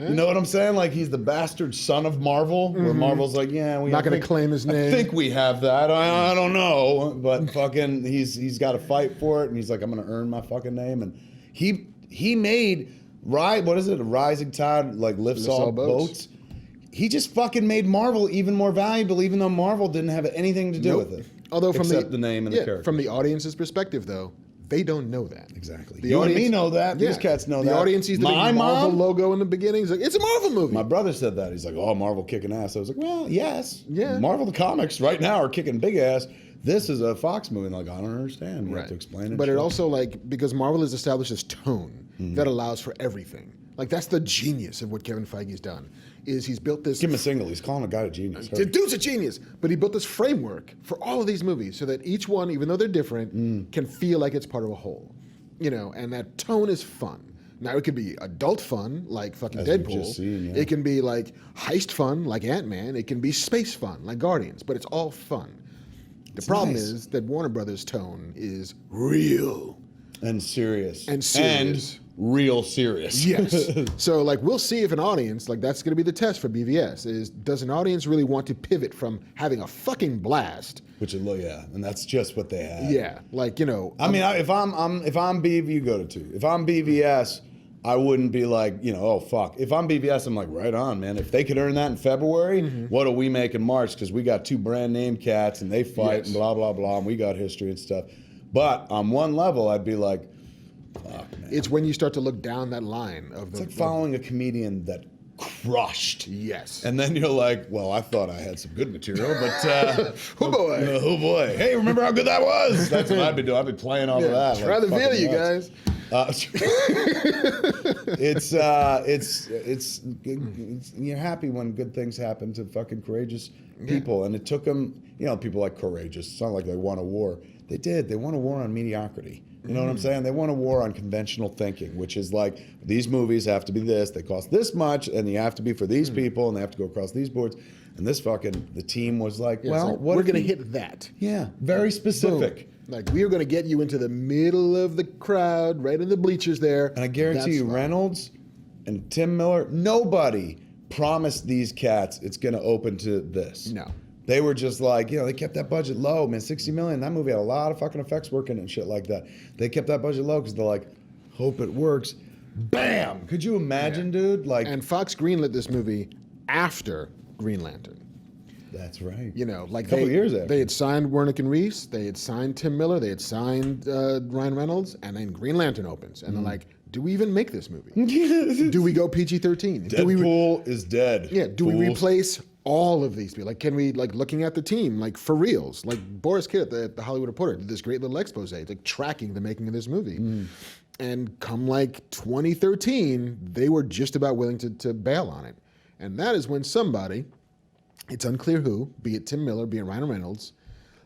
You know what I'm saying? Like, he's the bastard son of Marvel, where Marvel's like, yeah, we not going to claim his name. I think we have that. I don't know, but fucking, he's got to fight for it, and he's like, I'm going to earn my fucking name. And he made what is it? A rising tide like lifts all boats. He just fucking made Marvel even more valuable, even though Marvel didn't have anything to do with it. Although except the name and the character. From the audience's perspective, though, They don't know that. Exactly. The You audience, and me know that. Yeah. These cats know that. The audience sees the big My Marvel mom? logo in the beginning. He's like, it's a Marvel movie. My brother said that. He's like, oh, Marvel kicking ass. I was like, well, yes. Yeah. Marvel the comics right now are kicking big ass. This is a Fox movie. And like, I don't understand. You have to explain it. But it also, like, because Marvel has established this tone that allows for everything. Like, that's the genius of what Kevin Feige's done, is he's built this... Give him a single. He's calling a guy a genius. The dude's a genius. But he built this framework for all of these movies so that each one, even though they're different, can feel like it's part of a whole. You know, and that tone is fun. Now, it could be adult fun, like fucking As we've Deadpool. just seen, yeah. It can be, like, heist fun, like Ant-Man. It can be space fun, like Guardians. But it's all fun. The problem is that Warner Brothers' tone is real. And serious. And serious. And real serious. Yes. So, like, we'll see if an audience, like, that's going to be the test for BVS, is does an audience really want to pivot from having a fucking blast? Which is, yeah, and that's just what they had. Yeah. Like, you know. I mean, if I'm BV, you go to 2. If I'm BVS, I wouldn't be like, you know, oh, fuck. If I'm BVS, I'm like, right on, man. If they could earn that in February, what do we make in March? Because we got 2 brand name cats and they fight and blah, blah, blah, and we got history and stuff. But on one level, I'd be like, fuck, man. It's when you start to look down that line of the... It's like following a comedian that crushed. Yes. And then you're like, well, I thought I had some good material, but... oh, boy. Oh, boy. Hey, remember how good that was? That's what I'd be doing. I'd be playing all of that. Try the video, you guys. It's you're happy when good things happen to fucking courageous people, and it took them. You know, people like courageous. It's not like they won a war. They did. They won a war on mediocrity. You know what I'm saying? They won a war on conventional thinking, which is like these movies have to be this. They cost this much, and you have to be for these people, and they have to go across these boards. And this the team was like, well, what we're going to hit that. Yeah, very specific. Boom. Like, we are going to get you into the middle of the crowd, right in the bleachers there. And I guarantee you, Reynolds and Tim Miller, nobody promised these cats it's going to open to this. No. They were just like, you know, they kept that budget low, man. $60 million. That movie had a lot of fucking effects working and shit like that. They kept that budget low because they're like, hope it works. Bam! Could you imagine, dude? Like, and Fox greenlit this movie after Green Lantern. That's right. You know, like a couple years after. They had signed Wernick and Reese, they had signed Tim Miller, they had signed Ryan Reynolds, and then Green Lantern opens. And they're like, do we even make this movie? Do we go PG-13? Deadpool is dead. Yeah, do we replace all of these people? Like, can we, like, looking at the team, like, for reals? Like, Boris Kidd at the Hollywood Reporter did this great little expose, like, tracking the making of this movie. And come, like, 2013, they were just about willing to bail on it. And that is when somebody... It's unclear who, be it Tim Miller, be it Ryan Reynolds,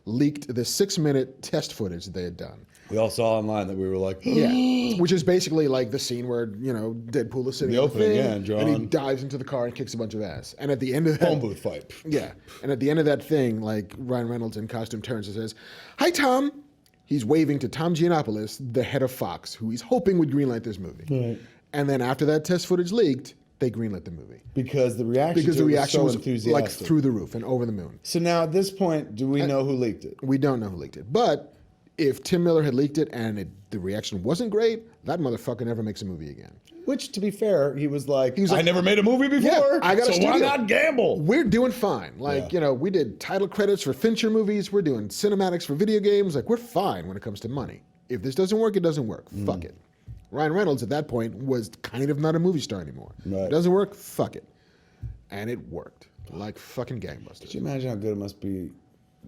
leaked the 6-minute test footage that they had done. We all saw online that we were like, yeah, which is basically like the scene where, you know, Deadpool is sitting the on opening, thing, John. and he dives into the car and kicks a bunch of ass. And at the end of that phone booth fight. Yeah. And at the end of that thing, like, Ryan Reynolds in costume turns and says, "Hi, Tom." He's waving to Tom Giannopoulos, the head of Fox, who he's hoping would greenlight this movie. Right. And then after that test footage leaked, they greenlit the movie. Because the reaction was so enthusiastic. Like through the roof and over the moon. So now at this point, do we know who leaked it? We don't know who leaked it. But if Tim Miller had leaked it and the reaction wasn't great, that motherfucker never makes a movie again. Which, to be fair, he was like, I never made a movie before, yeah, I got so why not gamble? We're doing fine. Like, you know, we did title credits for Fincher movies. We're doing cinematics for video games. Like, we're fine when it comes to money. If this doesn't work, it doesn't work. Fuck it. Ryan Reynolds at that point was kind of not a movie star anymore. Right. It doesn't work, fuck it. And it worked. Like fucking gangbusters. Could you imagine how good it must be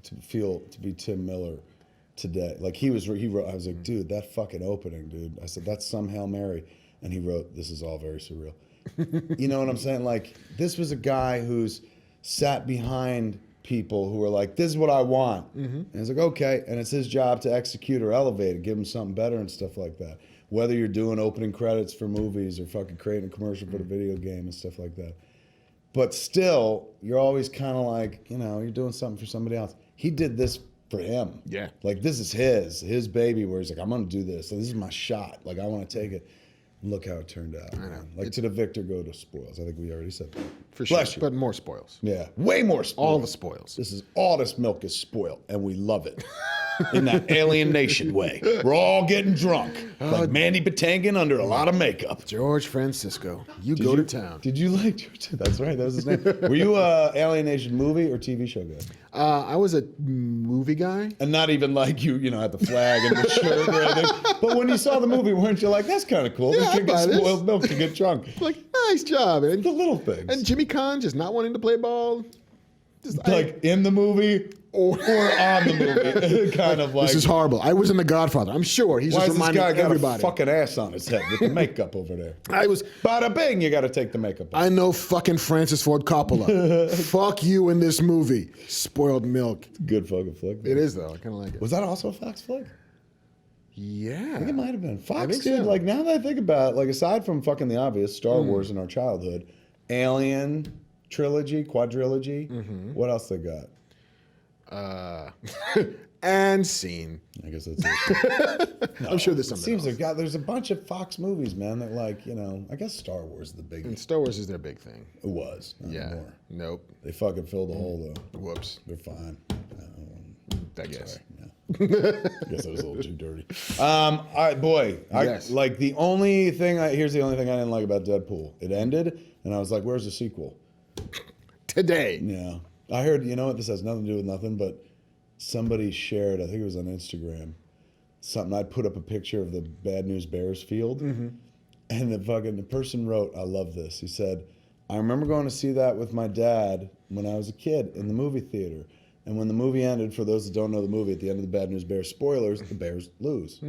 to be Tim Miller today? Like he wrote, I was like, dude, that fucking opening, dude. I said, that's some Hail Mary. And he wrote, this is all very surreal. You know what I'm saying? Like, this was a guy who's sat behind people who were like, this is what I want. And it's like, okay. And it's his job to execute or elevate it, give him something better and stuff like that. Whether you're doing opening credits for movies or fucking creating a commercial for the video game and stuff like that. But still, you're always kind of like, you know, you're doing something for somebody else. He did this for him. Yeah. Like, this is his baby, where he's like, I'm going to do this. So this is my shot. Like, I want to take it. And look how it turned out. I know. Like, to the victor go to spoils. I think we already said that. For sure. But more spoils. Yeah. Way more spoils. All the spoils. All this milk is spoiled, and we love it. in that Alien Nation way. We're all getting drunk, like Mandy Patinkin under a lot of makeup. George Francisco, you go to town. Did you like George? That's right, that was his name. Were you a Alien Nation movie or TV show guy? I was a movie guy. And not even like you know, had the flag and the shirt or anything. But when you saw the movie, weren't you like, that's kind of cool? Yeah, This kid I'd gets buy this. spoiled milk to get drunk. Like, nice job. And The little things. And Jimmy Kahn just not wanting to play ball. Just, Like in the movie or on the movie. Kind of like. this is horrible. I was in The Godfather. I'm sure he's Why just is this reminding guy got everybody. a fucking ass on his head with the makeup over there? Bada bing, you got to take the makeup off. I know fucking Francis Ford Coppola. Fuck you in this movie. Spoiled milk. Good fucking flick. It is though. I kind of like it. Was that also a Fox flick? Yeah. I think it might have been. Fox think did, so. like, now that I think about it, like, aside from fucking the obvious, Star Wars in our childhood, Alien trilogy, quadrilogy, what else they got? And scene. I guess that's it. I'm sure there's It something seems else. like there's a bunch of Fox movies, man, that, like, you know, I guess Star Wars is the big. And Star Wars is their big thing. It was. Not Yeah. anymore. Nope. They fucking filled the hole, though. Whoops. They're fine. I guess. Sorry. Yeah. I guess I was a little too dirty. All right, boy. Yes. Like, the only thing, here's the only thing I didn't like about Deadpool. It ended, and I was like, where's the sequel? Today. Yeah. I heard, you know what, this has nothing to do with nothing, but somebody shared, I think it was on Instagram, something. I put up a picture of the Bad News Bears field, and the person wrote, I love this. He said, I remember going to see that with my dad when I was a kid in the movie theater. And when the movie ended, for those that don't know the movie, at the end of the Bad News Bears spoilers, the Bears lose.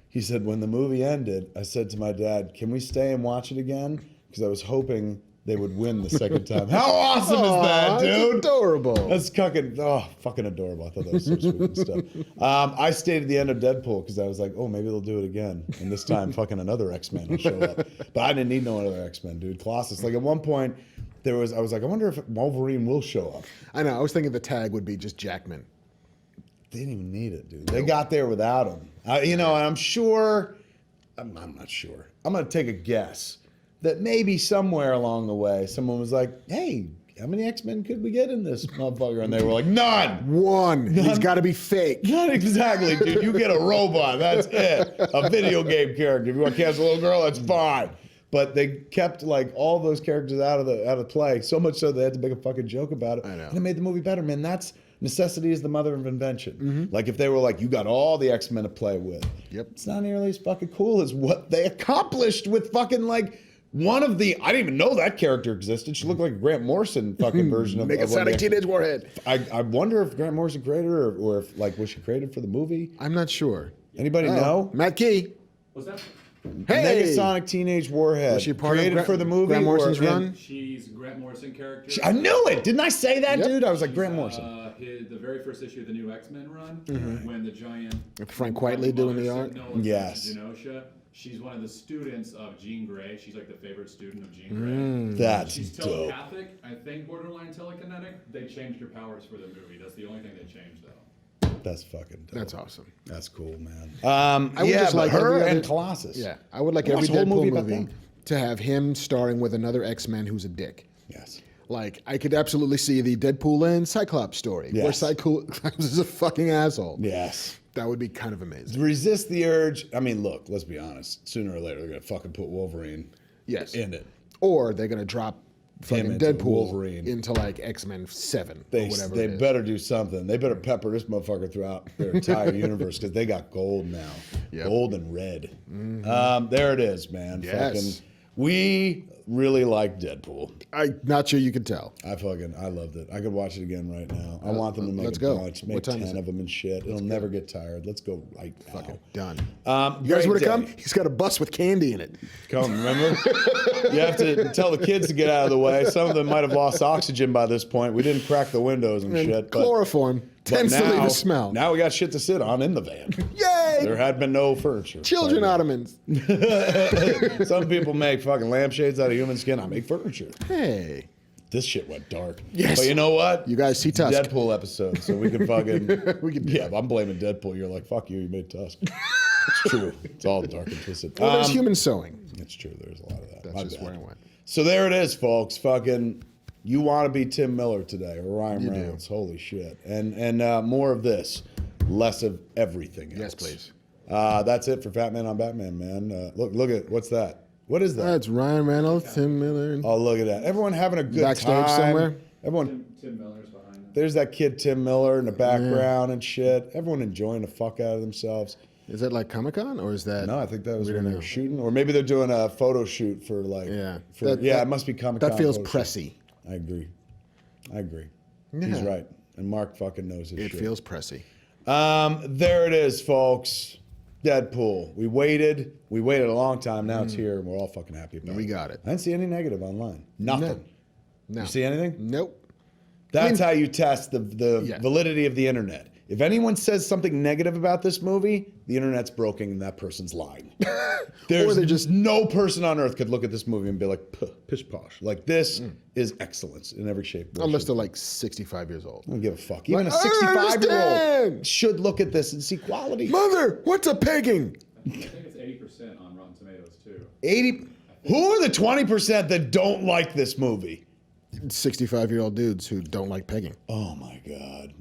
He said, when the movie ended, I said to my dad, can we stay and watch it again? Because I was hoping they would win the second time. How awesome is that, dude? It's adorable. That's fucking adorable. I thought that was so sweet and stuff. I stayed at the end of Deadpool because I was like, oh, maybe they'll do it again. And this time, fucking another X-Men will show up. But I didn't need no other X-Men, dude. Colossus. Like, at one point, I was like, I wonder if Wolverine will show up. I know. I was thinking the tag would be just Jackman. They didn't even need it, dude. They got there without him. And I'm sure, I'm not sure. I'm going to take a guess that maybe somewhere along the way, someone was like, hey, how many X-Men could we get in this motherfucker? And they were like, none. One. He's got to be fake. Not exactly, dude. You get a robot. That's it. A video game character. If you want to cast a little girl, that's fine. But they kept like all those characters out of play, so much so they had to make a fucking joke about it. I know. And it made the movie better, man. That's necessity is the mother of invention. Like if they were like, you got all the X-Men to play with. Yep. It's not nearly as fucking cool as what they accomplished with fucking like one of the, I didn't even know that character existed. She looked like a Grant Morrison fucking version of Negasonic Teenage Warhead. I wonder if Grant Morrison created her or if like was she created for the movie? I'm not sure. Anybody know? Matt Key. Was that? Hey. Negasonic Teenage Warhead. Was she part created of for the movie? Grant Morrison's or in- run? She's Grant Morrison character. I knew it. Didn't I say that, Yep. dude? I was like, She's, Grant Morrison. The very first issue of the new X-Men run, when the giant With Frank Whiteley doing the art? Yes. Genosha. She's one of the students of Jean Grey. She's like the favorite student of Jean Grey. That's She's dope. telepathic, I think borderline telekinetic. They changed her powers for the movie. That's the only thing they changed, though. That's fucking dope. That's awesome. That's cool, man. I would yeah, just but like her every and other- Colossus. Yeah, I would like I every watched a whole Deadpool movie movie, about them. to have him starring with another X-Men who's a dick. Yes. Like, I could absolutely see the Deadpool and Cyclops story, where Yes. Cyclops is a fucking asshole. Yes. That would be kind of amazing. Resist the urge. I mean, look, let's be honest. Sooner or later, they're going to fucking put Wolverine Yes. in it. Or they're going to drop fucking into Deadpool Wolverine. into like X-Men 7 They or whatever they it is. better do something. They better pepper this motherfucker throughout their entire universe because they got gold now. Yep. Gold and red. There it is, man. Yes. Fucking, we really like Deadpool. I'm not sure you could tell. I loved it. I could watch it again right now. I want them to make let's a go. bunch, make What time is 10 it? of them and shit. It'll never get tired. Let's go right now. Fucking done. You great guys would have come? day. He's got a bus with candy in it. Come, remember? You have to tell the kids to get out of the way. Some of them might have lost oxygen by this point. We didn't crack the windows and, And shit. But, chloroform tends to leave a smell. Now we got shit to sit on in the van. Yay! There had been no furniture. Children Sorry. ottomans. Some people make fucking lampshades out of human skin. I make furniture. Hey. This shit went dark. Yes. But you know what? You guys see Tusk. Deadpool episode, so we can fucking. We can- Yeah, I'm blaming Deadpool. You're like, fuck you, you made Tusk. It's true. It's all dark and twisted. Well, there's human sewing. It's true. There's a lot of that. That's My just bad. where I went. So there it is, folks. Fucking, you want to be Tim Miller today or Ryan You do. Reynolds? Holy shit! And more of this. less of everything else. Yes, please. That's it for Fat Man on Batman, man. Look at what's that? What is that? That's Ryan Reynolds, Tim Miller. Oh, look at that! Everyone having a good Backstage time. somewhere. Everyone. Tim Miller's behind them. There's that kid Tim Miller in the background and shit. Everyone enjoying the fuck out of themselves. Is that like Comic-Con or is that? No, I think that was we when don't they were know. shooting, or maybe they're doing a photo shoot for like. Yeah. It must be Comic-Con. That feels photo pressy. shoot. I agree. Yeah. He's right, and Marc fucking knows his shit. It feels pressy. There it is, folks. Deadpool. We waited a long time. Now it's here, and we're all fucking happy about it. We got it. I didn't see any negative online. Nothing. No. You see anything? Nope. That's how you test the validity of the internet. If anyone says something negative about this movie, the internet's broken and that person's lying. There's no person on earth could look at this movie and be like, pish posh. Like, this is excellence in every shape. Unless they're like 65 years old. I don't give a fuck. Even a 65-year-old should look at this and see quality. Mother, what's a pegging? I think it's 80% on Rotten Tomatoes too. 80. Who are the 20% that don't like this movie? 65-year-old dudes who don't like pegging. Oh my God.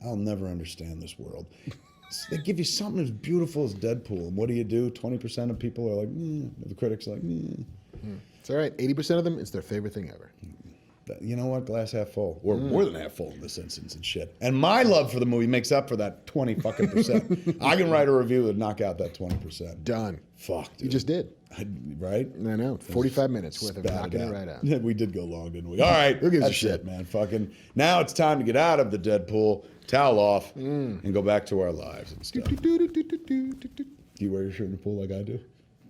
I'll never understand this world. They give you something as beautiful as Deadpool, and what do? 20% of people are like, the critics are like, It's all right. 80% of them, it's their favorite thing ever. You know what? Glass half full, or more than half full in this instance and shit. And my love for the movie makes up for that 20%. I can write a review that knock out that 20%. Done. Fuck, dude. You just did. Right? I know. 45 minutes worth of knocking it right out. We did go long, didn't we? All right. Who gives a that's shit? it, man. Fucking. Now it's time to get out of the Deadpool, towel off, and go back to our lives and stuff. Do you wear your shirt in the pool like I do?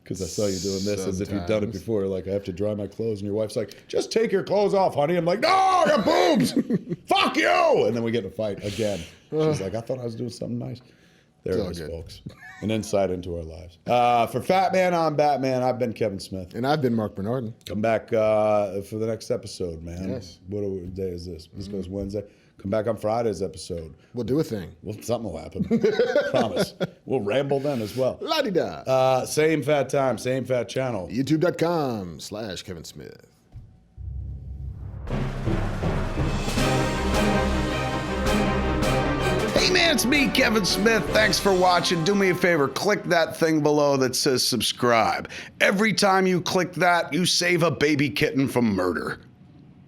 Because I saw you doing this as if you've done it before. Like, I have to dry my clothes, and your wife's like, just take your clothes off, honey. I'm like, no, I got boobs. Fuck you. And then we get in a fight again. She's like, I thought I was doing something nice. There it is, folks. An insight into our lives. For Fat Man on Batman, I've been Kevin Smith. And I've been Marc Bernardin. Come back for the next episode, man. Yes. What day is this? This goes Wednesday. Come back on Friday's episode. We'll do a thing. Well, something will happen. Promise. We'll ramble then as well. La-di-da. Same fat time, same fat channel. YouTube.com/Kevin Smith. Hey man, it's me, Kevin Smith. Thanks for watching. Do me a favor, click that thing below that says subscribe. Every time you click that, you save a baby kitten from murder.